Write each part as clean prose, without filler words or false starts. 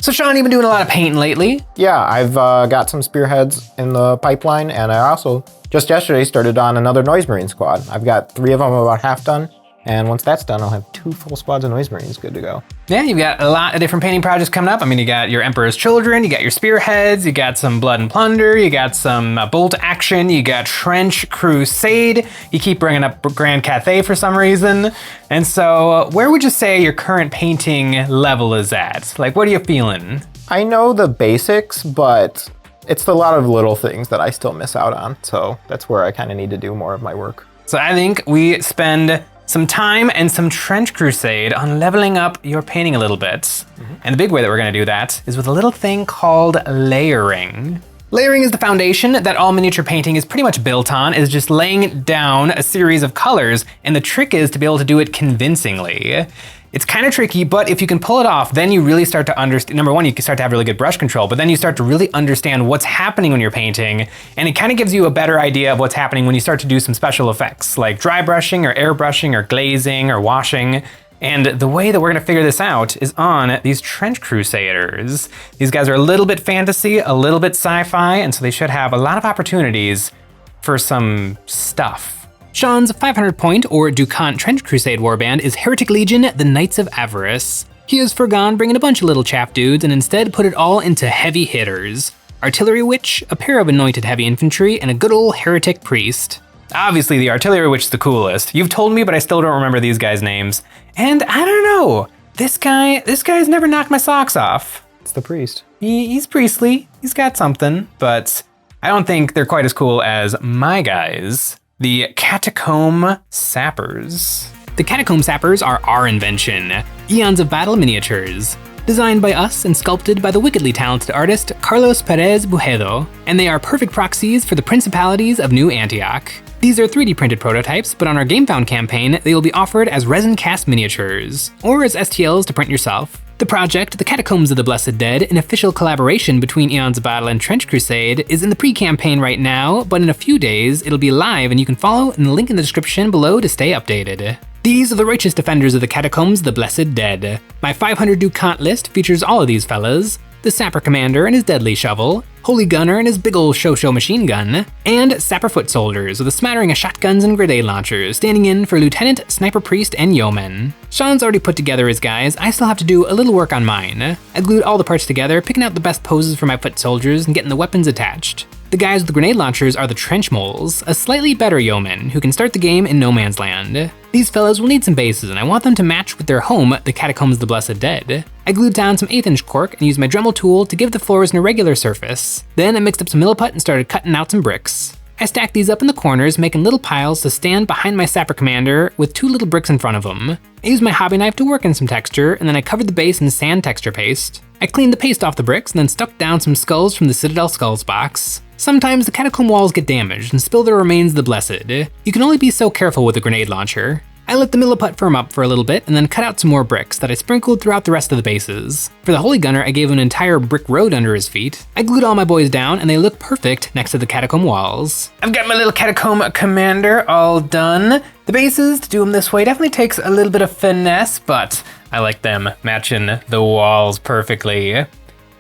So Sean, you've been doing a lot of painting lately. Yeah, I've got some spearheads in the pipeline, and I also just yesterday started on another Noise Marine squad. I've got 3 of them about half done, and once that's done, I'll have 2 full squads of Noise Marines good to go. Yeah, you've got a lot of different painting projects coming up. I mean, you got your Emperor's Children, you got your Spearheads, you got some Blood and Plunder, you got some Bolt Action, you got Trench Crusade, you keep bringing up Grand Cathay for some reason. And so where would you say your current painting level is at? Like, what are you feeling? I know the basics, but it's a lot of little things that I still miss out on, so that's where I kind of need to do more of my work. So I think we spend some time and some Trench Crusade on leveling up your painting a little bit. Mm-hmm. And the big way that we're gonna do that is with a little thing called layering. Layering is the foundation that all miniature painting is pretty much built on, is just laying down a series of colors, and the trick is to be able to do it convincingly. It's kind of tricky, but if you can pull it off, then you really start to understand, number one, you can start to have really good brush control, but then you start to really understand what's happening when you're painting, and it kind of gives you a better idea of what's happening when you start to do some special effects, like dry brushing or airbrushing or glazing or washing. And the way that we're gonna figure this out is on these Trench Crusaders. These guys are a little bit fantasy, a little bit sci-fi, and so they should have a lot of opportunities for some stuff. Sean's 500-point or Ducant Trench Crusade warband is Heretic Legion, the Knights of Avarice. He has forgone bringing a bunch of little chap dudes and instead put it all into heavy hitters. Artillery Witch, a pair of anointed heavy infantry, and a good old Heretic Priest. Obviously the Artillery Witch is the coolest. You've told me, but I still don't remember these guys' names. And I don't know, this guy's never knocked my socks off. It's the Priest. He's priestly, he's got something, but I don't think they're quite as cool as my guys. The Catacomb Sappers. The Catacomb Sappers are our invention, Eons of Battle miniatures. Designed by us and sculpted by the wickedly talented artist Carlos Perez Bujedo, and they are perfect proxies for the principalities of New Antioch. These are 3D printed prototypes, but on our GameFound campaign, they will be offered as resin cast miniatures, or as STLs to print yourself. The project, The Catacombs of the Blessed Dead, an official collaboration between Eons of Battle and Trench Crusade, is in the pre-campaign right now, but in a few days, it'll be live and you can follow in the link in the description below to stay updated. These are the righteous defenders of the Catacombs of the Blessed Dead. My 500 Ducant list features all of these fellas: the Sapper Commander and his deadly shovel, Holy Gunner and his big ol' Shosho machine gun, and Sapper Foot Soldiers with a smattering of shotguns and grenade launchers, standing in for Lieutenant, Sniper Priest, and Yeoman. Sean's already put together his guys, I still have to do a little work on mine. I glued all the parts together, picking out the best poses for my foot soldiers and getting the weapons attached. The guys with the grenade launchers are the Trench Moles, a slightly better yeoman who can start the game in no man's land. These fellas will need some bases and I want them to match with their home, the Catacombs of the Blessed Dead. I glued down some 1/8" cork and used my Dremel tool to give the floors an irregular surface. Then I mixed up some milliput and started cutting out some bricks. I stacked these up in the corners, making little piles to stand behind my Sapper Commander with 2 little bricks in front of him. I used my hobby knife to work in some texture, and then I covered the base in sand texture paste. I cleaned the paste off the bricks and then stuck down some skulls from the Citadel Skulls box. Sometimes the catacomb walls get damaged and spill the remains of the blessed. You can only be so careful with a grenade launcher. I let the milliput firm up for a little bit and then cut out some more bricks that I sprinkled throughout the rest of the bases. For the Holy Gunner, I gave him an entire brick road under his feet. I glued all my boys down and they look perfect next to the catacomb walls. I've got my little catacomb commander all done. The bases, to do them this way, definitely takes a little bit of finesse, but I like them matching the walls perfectly.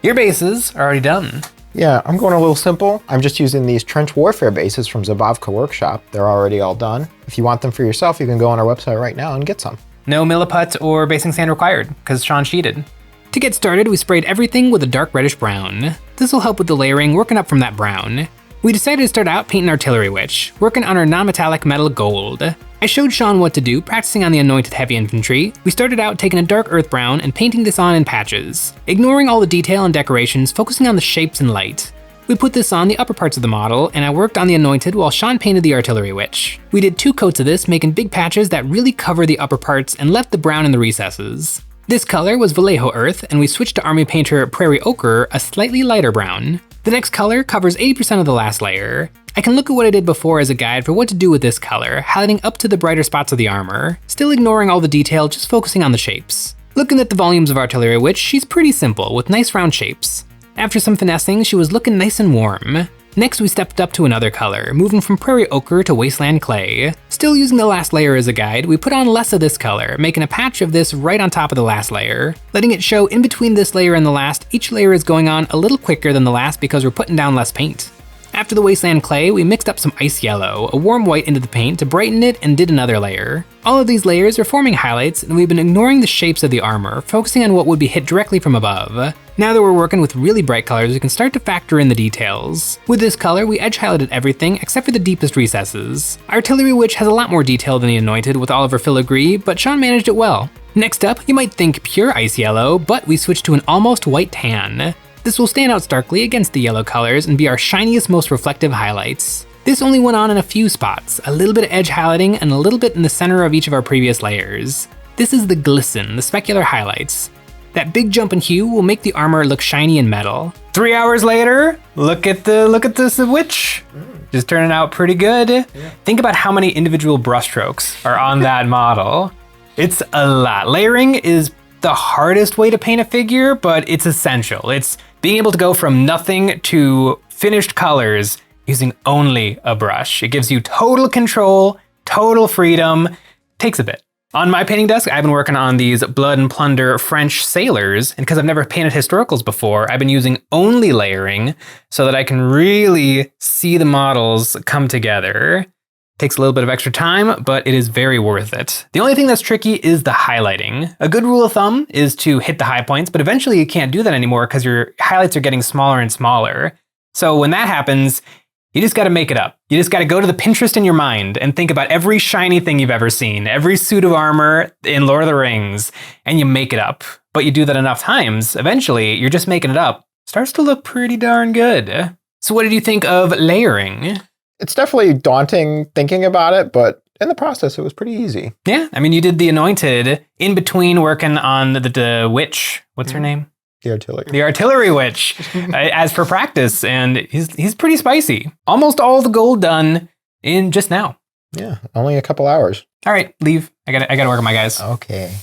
Your bases are already done. Yeah, I'm going a little simple. I'm just using these trench warfare bases from Zabavka Workshop. They're already all done. If you want them for yourself, you can go on our website right now and get some. No milliput or basing sand required, because Sean cheated. To get started, we sprayed everything with a dark reddish brown. This will help with the layering, working up from that brown. We decided to start out painting Artillery Witch, working on our non-metallic metal gold. I showed Sean what to do, practicing on the anointed heavy infantry. We started out taking a dark earth brown and painting this on in patches, ignoring all the detail and decorations, focusing on the shapes and light. We put this on the upper parts of the model, and I worked on the anointed while Sean painted the Artillery Witch. We did 2 coats of this, making big patches that really cover the upper parts and left the brown in the recesses. This color was Vallejo Earth, and we switched to Army Painter Prairie Ochre, a slightly lighter brown. The next color covers 80% of the last layer. I can look at what I did before as a guide for what to do with this color, highlighting up to the brighter spots of the armor, still ignoring all the detail, just focusing on the shapes. Looking at the volumes of Artillery Witch, she's pretty simple, with nice round shapes. After some finessing, she was looking nice and warm. Next, we stepped up to another color, moving from Prairie Ochre to Wasteland Clay. Still using the last layer as a guide, we put on less of this color, making a patch of this right on top of the last layer. Letting it show in between this layer and the last, each layer is going on a little quicker than the last because we're putting down less paint. After the wasteland clay, we mixed up some ice yellow, a warm white into the paint to brighten it and did another layer. All of these layers are forming highlights, and we've been ignoring the shapes of the armor, focusing on what would be hit directly from above. Now that we're working with really bright colors, we can start to factor in the details. With this color, we edge highlighted everything except for the deepest recesses. Artillery Witch has a lot more detail than the Anointed with all of her filigree, but Sean managed it well. Next up, you might think pure ice yellow, but we switched to an almost white tan. This will stand out starkly against the yellow colors and be our shiniest, most reflective highlights. This only went on in a few spots, a little bit of edge highlighting and a little bit in the center of each of our previous layers. This is the glisten, the specular highlights. That big jump in hue will make the armor look shiny and metal. 3 hours later, look at this witch. Just turning out pretty good. Yeah. Think about how many individual brushstrokes are on that model. It's a lot. Layering is the hardest way to paint a figure, but it's essential. It's being able to go from nothing to finished colors using only a brush. It gives you total control, total freedom. Takes a bit. On my painting desk, I've been working on these Blood and Plunder French sailors, and because I've never painted historicals before, I've been using only layering so that I can really see the models come together. Takes a little bit of extra time, but it is very worth it. The only thing that's tricky is the highlighting. A good rule of thumb is to hit the high points, but eventually you can't do that anymore because your highlights are getting smaller and smaller. So when that happens, you just gotta make it up. You just gotta go to the Pinterest in your mind and think about every shiny thing you've ever seen, every suit of armor in Lord of the Rings, and you make it up. But you do that enough times, eventually you're just making it up. Starts to look pretty darn good. So what did you think of layering? It's definitely daunting thinking about it, but in the process, it was pretty easy. Yeah, I mean, you did the Anointed in between working on the witch. What's her name? The Artillery. The Artillery Witch, as for practice, and he's pretty spicy. Almost all the gold done in just now. Yeah, only a couple hours. All right, leave. I gotta work on my guys. Okay.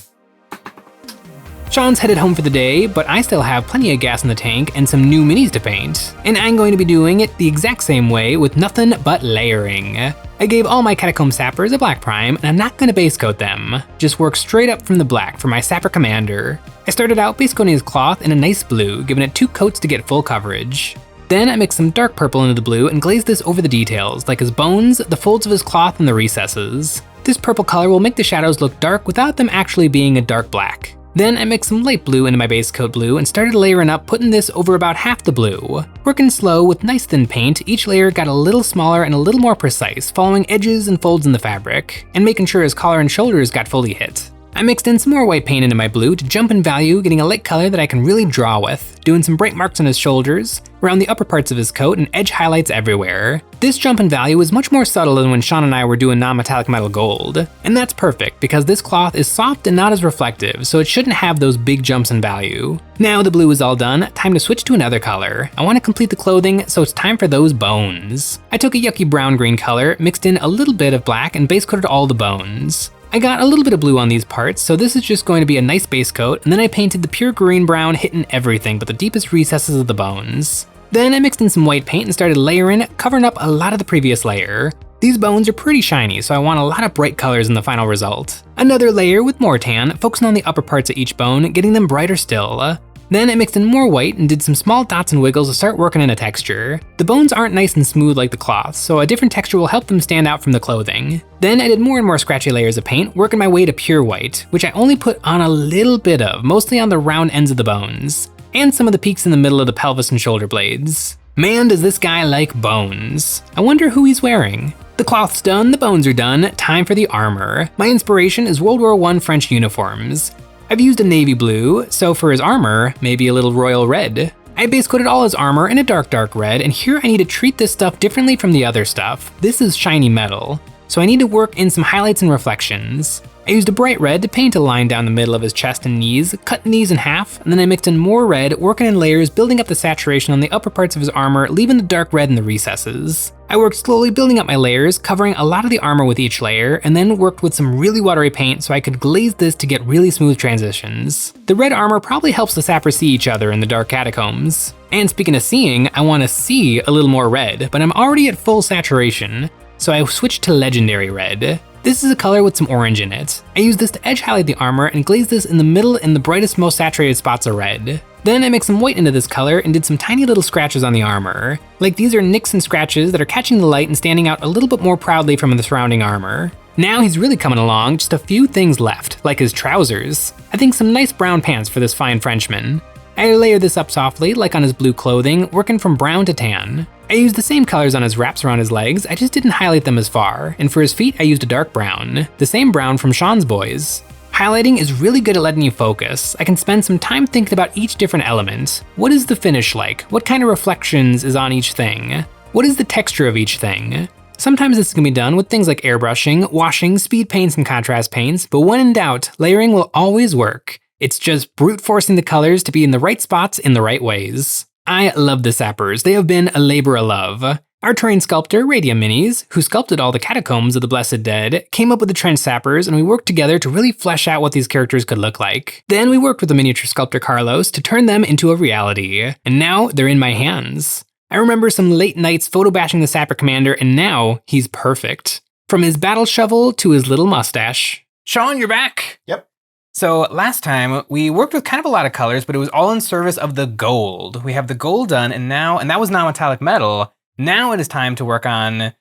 Sean's headed home for the day, but I still have plenty of gas in the tank and some new minis to paint. And I'm going to be doing it the exact same way with nothing but layering. I gave all my Catacomb Sappers a black prime, and I'm not going to base coat them. Just work straight up from the black for my Sapper Commander. I started out base coating his cloth in a nice blue, giving it 2 coats to get full coverage. Then I mixed some dark purple into the blue and glazed this over the details, like his bones, the folds of his cloth, and the recesses. This purple color will make the shadows look dark without them actually being a dark black. Then I mixed some light blue into my base coat blue and started layering up, putting this over about half the blue. Working slow with nice thin paint, each layer got a little smaller and a little more precise, following edges and folds in the fabric, and making sure his collar and shoulders got fully hit. I mixed in some more white paint into my blue to jump in value, getting a light color that I can really draw with, doing some bright marks on his shoulders, around the upper parts of his coat, and edge highlights everywhere. This jump in value is much more subtle than when Sean and I were doing non-metallic metal gold. And that's perfect, because this cloth is soft and not as reflective, so it shouldn't have those big jumps in value. Now the blue is all done, time to switch to another color. I want to complete the clothing, so it's time for those bones. I took a yucky brown-green color, mixed in a little bit of black, and base coated all the bones. I got a little bit of blue on these parts, so this is just going to be a nice base coat, and then I painted the pure green-brown hitting everything but the deepest recesses of the bones. Then I mixed in some white paint and started layering, covering up a lot of the previous layer. These bones are pretty shiny, so I want a lot of bright colors in the final result. Another layer with more tan, focusing on the upper parts of each bone, getting them brighter still. Then I mixed in more white and did some small dots and wiggles to start working in a texture. The bones aren't nice and smooth like the cloth, so a different texture will help them stand out from the clothing. Then I did more and more scratchy layers of paint, working my way to pure white, which I only put on a little bit of, mostly on the round ends of the bones, and some of the peaks in the middle of the pelvis and shoulder blades. Man, does this guy like bones. I wonder who he's wearing. The cloth's done, the bones are done, time for the armor. My inspiration is World War I French uniforms. I've used a navy blue, so for his armor, maybe a little royal red. I base coated all his armor in a dark red, and here I need to treat this stuff differently from the other stuff. This is shiny metal, so I need to work in some highlights and reflections. I used a bright red to paint a line down the middle of his chest and knees, cutting these in half, and then I mixed in more red, working in layers, building up the saturation on the upper parts of his armor, leaving the dark red in the recesses. I worked slowly building up my layers, covering a lot of the armor with each layer, and then worked with some really watery paint so I could glaze this to get really smooth transitions. The red armor probably helps the sappers see each other in the dark catacombs. And speaking of seeing, I want to see a little more red, but I'm already at full saturation. so I switched to legendary red. This is a color with some orange in it. I used this to edge highlight the armor and glaze this in the middle in the brightest, most saturated spots of red. Then I mixed some white into this color and did some tiny little scratches on the armor. Like these are nicks and scratches that are catching the light and standing out a little bit more proudly from the surrounding armor. Now he's really coming along, just a few things left, like his trousers. I think some nice brown pants for this fine Frenchman. I layer this up softly, like on his blue clothing, working from brown to tan. I used the same colors on his wraps around his legs, I just didn't highlight them as far, and for his feet I used a dark brown, the same brown from Sean's boys. Highlighting is really good at letting you focus. I can spend some time thinking about each different element. What is the finish like? What kind of reflections is on each thing? What is the texture of each thing? Sometimes this can be done with things like airbrushing, washing, speed paints, and contrast paints, but when in doubt, layering will always work. It's just brute forcing the colors to be in the right spots in the right ways. I love the sappers. They have been a labor of love. Our terrain sculptor, Radium Minis, who sculpted all the catacombs of the Blessed Dead, came up with the trench sappers, and we worked together to really flesh out what these characters could look like. Then we worked with the miniature sculptor Carlos to turn them into a reality, and now they're in my hands. I remember some late nights photo bashing the sapper commander, and now he's perfect. From his battle shovel to his little mustache. Sean, you're back. Yep. So last time we worked with kind of a lot of colors, but it was all in service of the gold. We have the gold done, and that was non-metallic metal. Now it is time to work on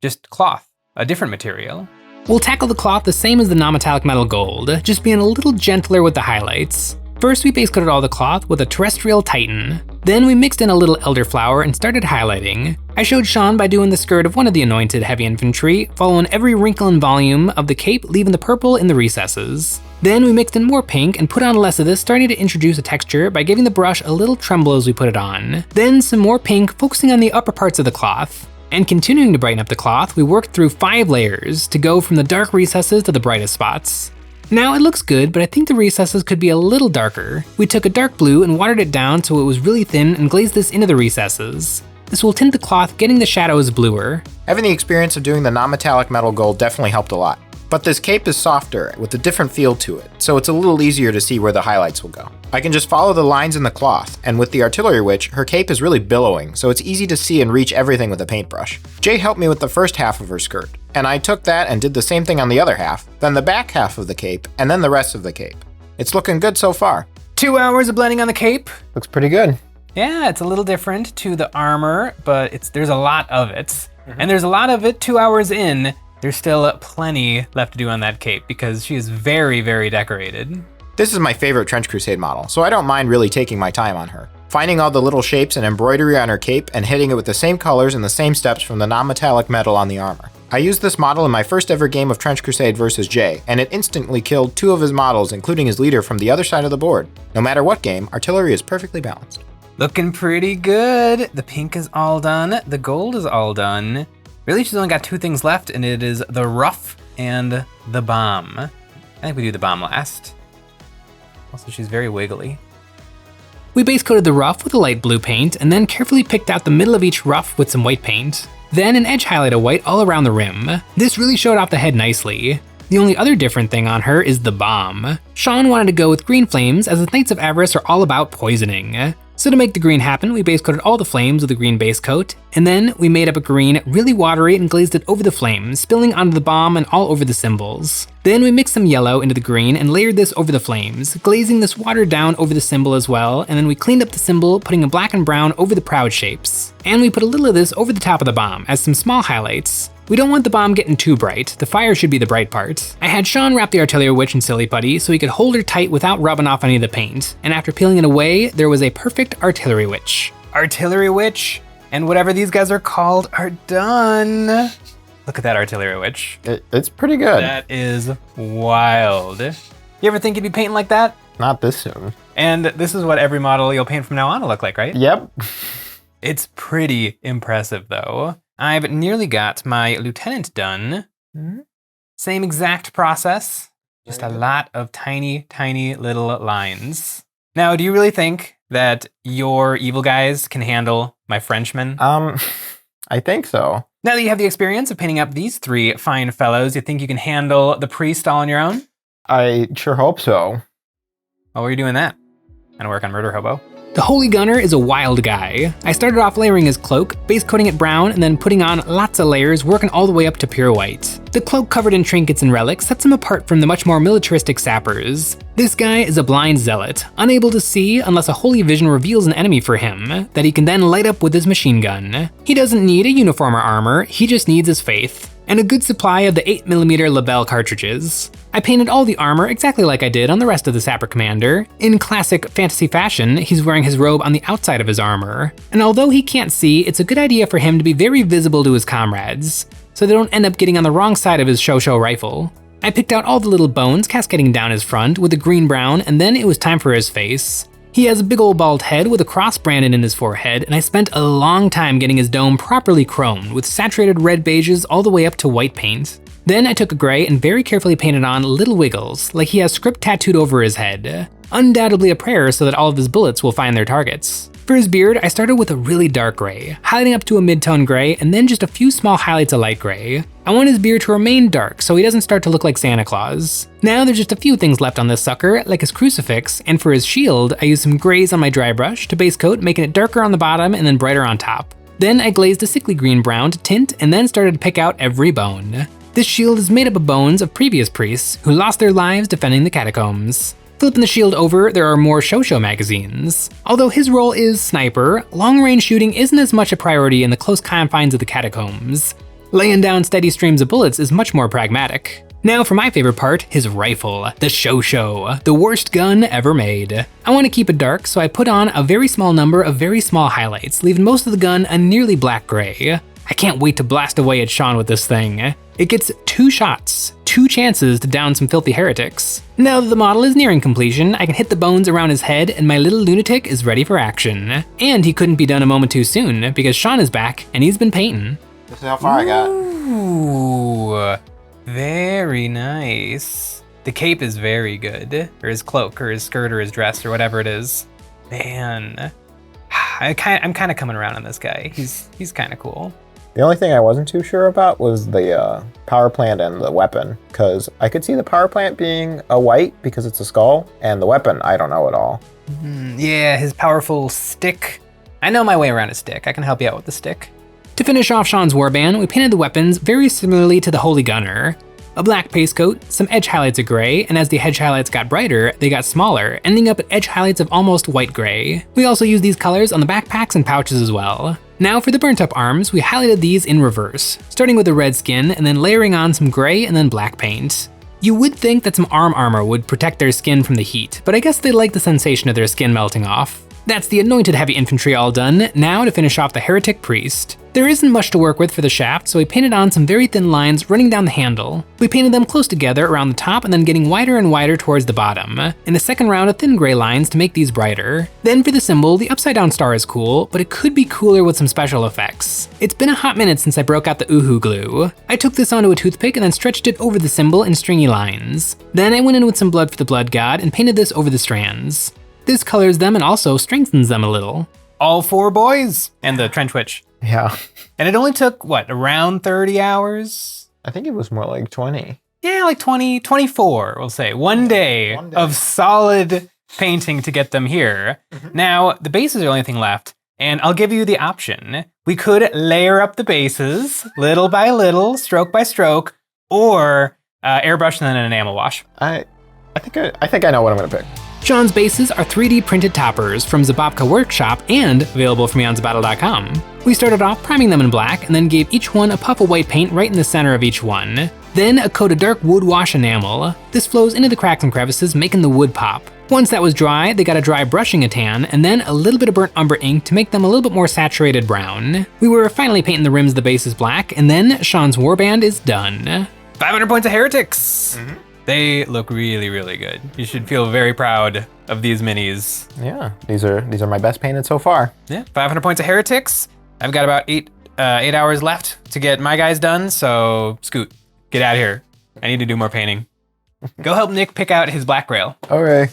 just cloth, a different material. We'll tackle the cloth the same as the non-metallic metal gold, just being a little gentler with the highlights. First, we base coated all the cloth with a terrestrial titan. Then we mixed in a little elderflower and started highlighting. I showed Sean by doing the skirt of one of the anointed heavy infantry, following every wrinkle and volume of the cape, leaving the purple in the recesses. Then we mixed in more pink and put on less of this, starting to introduce a texture by giving the brush a little tremble as we put it on. Then some more pink, focusing on the upper parts of the cloth. And continuing to brighten up the cloth, we worked through 5 layers to go from the dark recesses to the brightest spots. Now it looks good, but I think the recesses could be a little darker. We took a dark blue and watered it down so it was really thin and glazed this into the recesses. This will tint the cloth, getting the shadows bluer. Having the experience of doing the non-metallic metal gold definitely helped a lot. But this cape is softer, with a different feel to it, so it's a little easier to see where the highlights will go. I can just follow the lines in the cloth, and with the artillery witch, her cape is really billowing, so it's easy to see and reach everything with a paintbrush. Jay helped me with the first half of her skirt, and I took that and did the same thing on the other half, then the back half of the cape, and then the rest of the cape. It's looking good so far. 2 hours of blending on the cape. Looks pretty good. Yeah, it's a little different to the armor, but there's a lot of it. And there's a lot of it 2 hours in. There's still plenty left to do on that cape because she is very, very decorated. This is my favorite Trench Crusade model, so I don't mind really taking my time on her. Finding all the little shapes and embroidery on her cape and hitting it with the same colors and the same steps from the non-metallic metal on the armor. I used this model in my first ever game of Trench Crusade versus Jay, and it instantly killed 2 of his models, including his leader from the other side of the board. No matter what game, artillery is perfectly balanced. Looking pretty good. The pink is all done. The gold is all done. Really, she's only got 2 things left, and it is the ruff and the bomb. I think we do the bomb last. Also, she's very wiggly. We base coated the ruff with a light blue paint, and then carefully picked out the middle of each ruff with some white paint. Then an edge highlight of white all around the rim. This really showed off the head nicely. The only other different thing on her is the bomb. Sean wanted to go with green flames, as the Knights of Avarice are all about poisoning. So to make the green happen, we base coated all the flames with a green base coat, and then we made up a green, really watery, and glazed it over the flames, spilling onto the bomb and all over the symbols. Then we mixed some yellow into the green and layered this over the flames, glazing this watered down over the symbol as well, and then we cleaned up the symbol, putting a black and brown over the proud shapes. And we put a little of this over the top of the bomb as some small highlights. We don't want the bomb getting too bright, the fire should be the bright part. I had Sean wrap the artillery witch in silly putty so he could hold her tight without rubbing off any of the paint, and after peeling it away, there was a perfect artillery witch. Artillery witch and whatever these guys are called are done. Look at that artillery witch. It's pretty good. That is wild. You ever think you'd be painting like that? Not this soon. And this is what every model you'll paint from now on will look like, right? Yep. It's pretty impressive though. I've nearly got my lieutenant done. Same exact process, just a lot of tiny, tiny little lines. Now, do you really think that your evil guys can handle my Frenchman? I think so. Now that you have the experience of painting up these 3 fine fellows, you think you can handle the priest all on your own? I sure hope so. While we're doing that, and work on Murder Hobo. The Holy Gunner is a wild guy. I started off layering his cloak, base coating it brown, and then putting on lots of layers, working all the way up to pure white. The cloak covered in trinkets and relics sets him apart from the much more militaristic sappers. This guy is a blind zealot, unable to see unless a holy vision reveals an enemy for him, that he can then light up with his machine gun. He doesn't need a uniform or armor, he just needs his faith, and a good supply of the 8mm Lebel cartridges. I painted all the armor exactly like I did on the rest of the Sapper Commander. In classic fantasy fashion, he's wearing his robe on the outside of his armor, and although he can't see, it's a good idea for him to be very visible to his comrades, so they don't end up getting on the wrong side of his Shosho rifle. I picked out all the little bones cascading down his front with a green-brown, and then it was time for his face. He has a big old bald head with a cross branded in his forehead, and I spent a long time getting his dome properly chromed with saturated red beiges all the way up to white paint. Then I took a gray and very carefully painted on little wiggles, like he has script tattooed over his head. Undoubtedly a prayer so that all of his bullets will find their targets. For his beard, I started with a really dark gray, highlighting up to a mid-tone gray, and then just a few small highlights of light gray. I want his beard to remain dark so he doesn't start to look like Santa Claus. Now there's just a few things left on this sucker, like his crucifix, and for his shield, I used some grays on my dry brush to base coat, making it darker on the bottom and then brighter on top. Then I glazed a sickly green-brown to tint and then started to pick out every bone. This shield is made up of bones of previous priests who lost their lives defending the catacombs. Flipping the shield over, there are more Shosho magazines. Although his role is sniper, long-range shooting isn't as much a priority in the close confines of the catacombs. Laying down steady streams of bullets is much more pragmatic. Now for my favorite part, his rifle, the Shosho, the worst gun ever made. I want to keep it dark, so I put on a very small number of very small highlights, leaving most of the gun a nearly black gray. I can't wait to blast away at Sean with this thing. It gets 2 shots, 2 chances to down some filthy heretics. Now that the model is nearing completion, I can hit the bones around his head and my little lunatic is ready for action. And he couldn't be done a moment too soon because Sean is back and he's been painting. This is how far I got. Ooh, very nice. The cape is very good, or his cloak, or his skirt, or his dress, or whatever it is. Man, I'm kind of coming around on this guy. He's kind of cool. The only thing I wasn't too sure about was the power plant and the weapon, because I could see the power plant being a white because it's a skull, and the weapon, I don't know at all. Yeah, his powerful stick. I know my way around a stick. I can help you out with the stick. To finish off Sean's warband, we painted the weapons very similarly to the Holy Gunner. A black paste coat, some edge highlights of gray, and as the edge highlights got brighter, they got smaller, ending up at edge highlights of almost white gray. We also used these colors on the backpacks and pouches as well. Now for the burnt up arms, we highlighted these in reverse, starting with the red skin and then layering on some gray and then black paint. You would think that some arm armor would protect their skin from the heat, but I guess they like the sensation of their skin melting off. That's the anointed heavy infantry all done. Now to finish off the heretic priest. There isn't much to work with for the shaft, so we painted on some very thin lines running down the handle. We painted them close together around the top and then getting wider and wider towards the bottom. In the second round of thin gray lines to make these brighter. Then for the symbol, the upside down star is cool, but it could be cooler with some special effects. It's been a hot minute since I broke out the Uhu glue. I took this onto a toothpick and then stretched it over the symbol in stringy lines. Then I went in with some blood for the blood god and painted this over the strands. This colors them and also strengthens them a little. All 4 boys and the trench witch. Yeah. And it only took, what, around 30 hours? I think it was more like 20. Yeah, like 20, 24, we'll say. One day of solid painting to get them here. Now, the bases are the only thing left, and I'll give you the option. We could layer up the bases, little by little, stroke by stroke, or airbrush and then an enamel wash. I think I know what I'm gonna pick. Sean's bases are 3D printed toppers from Zabobka Workshop and available from EonsOfBattle.com. We started off priming them in black and then gave each one a puff of white paint right in the center of each one. Then a coat of dark wood wash enamel. This flows into the cracks and crevices, making the wood pop. Once that was dry, they got a dry brushing a tan and then a little bit of burnt umber ink to make them a little bit more saturated brown. We were finally painting the rims of the bases black, and then Sean's warband is done. 500 points of heretics! They look really, really good. You should feel very proud of these minis. Yeah, these are my best painted so far. Yeah, 500 points of heretics. I've got about 8 hours left to get my guys done, so Scoot, get out of here. I need to do more painting. Go help Nick pick out his black grail. Okay.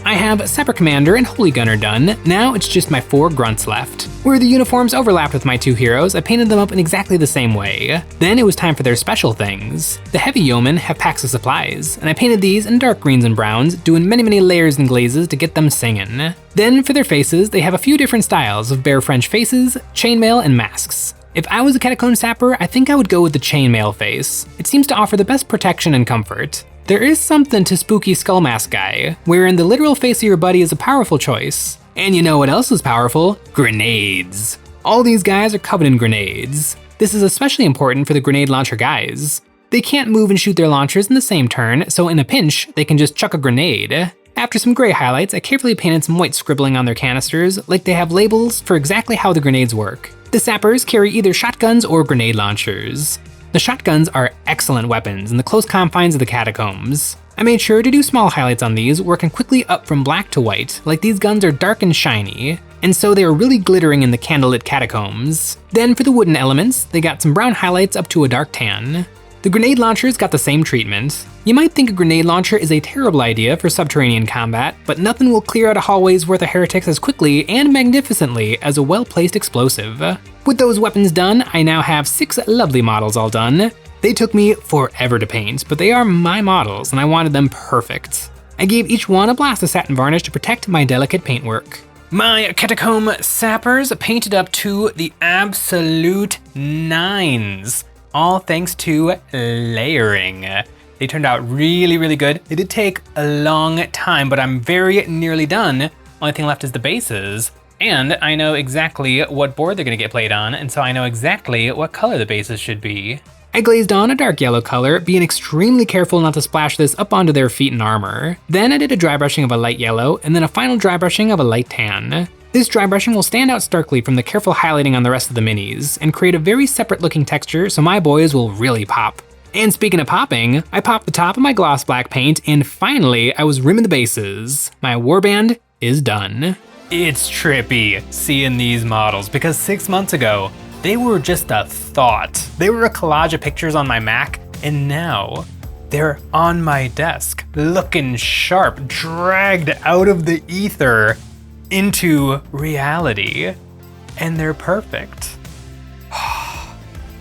I have Sapper Commander and Holy Gunner done, now it's just my 4 grunts left. Where the uniforms overlapped with my 2 heroes, I painted them up in exactly the same way. Then it was time for their special things. The heavy yeomen have packs of supplies, and I painted these in dark greens and browns, doing many layers and glazes to get them singing. Then for their faces, they have a few different styles of bare French faces, chainmail, and masks. If I was a Catacomb Sapper, I think I would go with the chainmail face. It seems to offer the best protection and comfort. There is something to spooky skull mask guy, wherein the literal face of your buddy is a powerful choice. And you know what else is powerful? Grenades. All these guys are covered in grenades. This is especially important for the grenade launcher guys. They can't move and shoot their launchers in the same turn, so in a pinch, they can just chuck a grenade. After some gray highlights, I carefully painted some white scribbling on their canisters, like they have labels for exactly how the grenades work. The sappers carry either shotguns or grenade launchers. The shotguns are excellent weapons in the close confines of the catacombs. I made sure to do small highlights on these, working quickly up from black to white, like these guns are dark and shiny, and so they are really glittering in the candlelit catacombs. Then for the wooden elements, they got some brown highlights up to a dark tan. The grenade launchers got the same treatment. You might think a grenade launcher is a terrible idea for subterranean combat, but nothing will clear out a hallway's worth of heretics as quickly and magnificently as a well-placed explosive. With those weapons done, I now have 6 lovely models all done. They took me forever to paint, but they are my models and I wanted them perfect. I gave each one a blast of satin varnish to protect my delicate paintwork. My Catacomb Sappers painted up to the absolute 9s. All thanks to layering. They turned out really good. They did take a long time, but I'm very nearly done. Only thing left is the bases. And I know exactly what board they're gonna get played on, and so I know exactly what color the bases should be. I glazed on a dark yellow color, being extremely careful not to splash this up onto their feet and armor. Then I did a dry brushing of a light yellow, and then a final dry brushing of a light tan. This dry brushing will stand out starkly from the careful highlighting on the rest of the minis, and create a very separate looking texture so my boys will really pop. And speaking of popping, I popped the top of my gloss black paint, and finally I was rimming the bases. My warband is done. It's trippy seeing these models, because 6 months ago, they were just a thought. They were a collage of pictures on my Mac, and now they're on my desk, looking sharp, dragged out of the ether into reality, and they're perfect.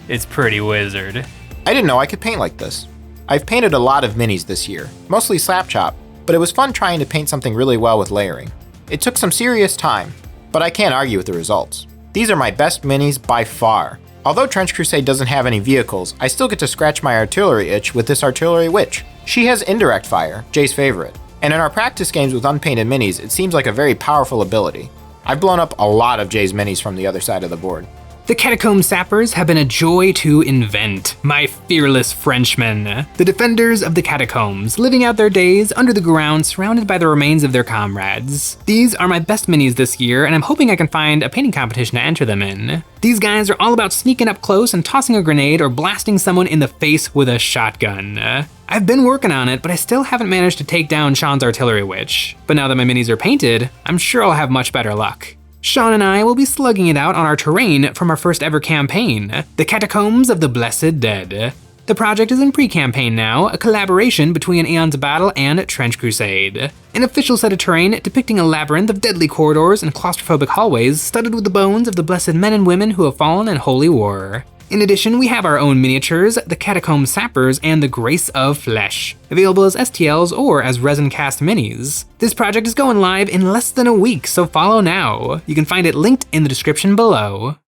It's pretty wizard. I didn't know I could paint like this. I've painted a lot of minis this year, mostly slap chop, but it was fun trying to paint something really well with layering. It took some serious time, but I can't argue with the results. These are my best minis by far. Although Trench Crusade doesn't have any vehicles, I still get to scratch my artillery itch with this artillery witch. She has indirect fire, Jay's favorite. And in our practice games with unpainted minis, it seems like a very powerful ability. I've blown up a lot of Jay's minis from the other side of the board. The Catacomb Sappers have been a joy to invent, my fearless Frenchmen, the defenders of the catacombs, living out their days under the ground surrounded by the remains of their comrades. These are my best minis this year, and I'm hoping I can find a painting competition to enter them in. These guys are all about sneaking up close and tossing a grenade or blasting someone in the face with a shotgun. I've been working on it, but I still haven't managed to take down Sean's artillery witch. But now that my minis are painted, I'm sure I'll have much better luck. Sean and I will be slugging it out on our terrain from our first ever campaign, the Catacombs of the Blessed Dead. The project is in pre-campaign now, a collaboration between EonsOfBattle and Trench Crusade. An official set of terrain depicting a labyrinth of deadly corridors and claustrophobic hallways studded with the bones of the blessed men and women who have fallen in holy war. In addition, we have our own miniatures, the Catacomb Sappers and the Grace of Flesh, available as STLs or as resin cast minis. This project is going live in less than a week, so follow now. You can find it linked in the description below.